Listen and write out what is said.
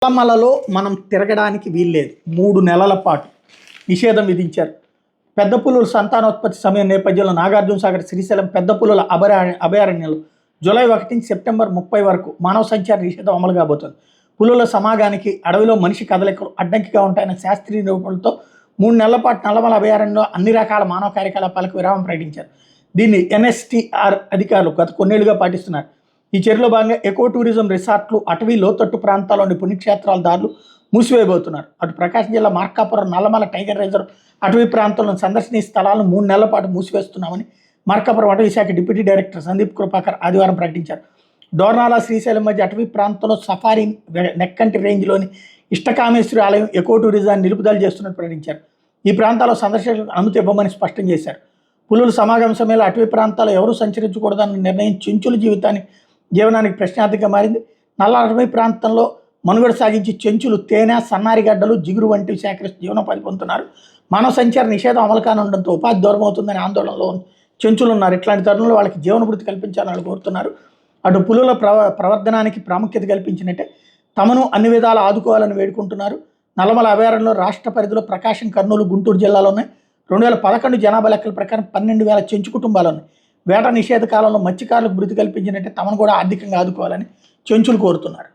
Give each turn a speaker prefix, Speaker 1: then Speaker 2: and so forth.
Speaker 1: నల్లమలలో మనం తిరగడానికి వీల్లేదు. 3 నెలల పాటు నిషేధం విధించారు. పెద్ద పులుల సంతానోత్పత్తి సమయం నేపథ్యంలో నాగార్జునసాగర్, శ్రీశైలం పెద్ద పులుల అభయారణ్యంలో జూలై 1 నుంచి సెప్టెంబర్ 30 వరకు మానవ సంచార నిషేధం అమలు కాబోతోంది. పులుల సమాగానికి అడవిలో మనిషి కదలికలు అడ్డంకిగా ఉంటాయన్న శాస్త్రీయ నిరూపణలతో 3 నెలల పాటు నల్లమల అభయారణ్యంలో అన్ని రకాల మానవ కార్యకలాపాలకు విరామం ప్రకటించారు. దీన్ని ఎన్ఎస్టీఆర్ అధికారులు గత కొన్నేళ్లుగా పాటిస్తున్నారు. ఈ చర్యలో భాగంగా ఎకో టూరిజం రిసార్ట్లు, అటవీ లోతట్టు ప్రాంతాల్లోని పుణ్యక్షేత్రాల దారులు మూసివేయబోతున్నారు. అటు ప్రకాశం జిల్లా మార్కాపురం నల్లమల టైగర్ రిజర్వ్ అటవీ ప్రాంతంలో సందర్శనీయ స్థలాలను 3 నెలల పాటు మూసివేస్తున్నామని మార్కాపురం అటవీ శాఖ డిప్యూటీ డైరెక్టర్ సందీప్ కృపాకర్ ఆదివారం ప్రకటించారు. డోర్నాల, శ్రీశైలం మధ్య అటవీ ప్రాంతంలో సఫారీ నెక్కంటి రేంజ్లోని ఇష్టకామేశ్వరి ఆలయం ఎకో టూరిజాన్ని నిలుపుదల చేస్తున్నట్టు ప్రకటించారు. ఈ ప్రాంతాల్లో సందర్శకులకు అనుమతి ఇవ్వమని స్పష్టం చేశారు. పులుల సమాగమ సమయంలో అటవీ ప్రాంతాల్లో ఎవరూ సంచరించకూడదన్న నిర్ణయం చెంచుల జీవనానికి ప్రశ్నార్థకంగా మారింది. నల్ల అటవీ ప్రాంతంలో మనుగడ సాగించి చెంచులు తేనె, సన్నారిగడ్డలు, జిగురు వంటివి సేకరిస్తూ జీవనోపాధి పొందుతున్నారు. మానవ సంచార నిషేధం అమలు కానుండడంతో ఉపాధి దూరం అవుతుందని ఆందోళనలో చెంచులు ఉన్నారు. ఇట్లాంటి తరుణంలో వాళ్ళకి జీవనభృతి కల్పించాలని వాళ్ళు కోరుతున్నారు. అటు పులుల ప్రవర్ధనానికి ప్రాముఖ్యత కల్పించినట్టే తమను అన్ని విధాలు ఆదుకోవాలని వేడుకుంటున్నారు. నల్లమల అభయారణ్యంలో రాష్ట్ర పరిధిలో ప్రకాశం, కర్నూలు, గుంటూరు జిల్లాలో ఉన్నాయి. 2011 జనాభా లెక్కల ప్రకారం 12,000 చెంచు కుటుంబాలు ఉన్నాయి. వేట నిషేధ కాలంలో మత్స్యకారులకు వృత్తి కల్పించినట్టే తమను కూడా ఆర్థికంగా ఆదుకోవాలని చెంచులు కోరుతున్నారు.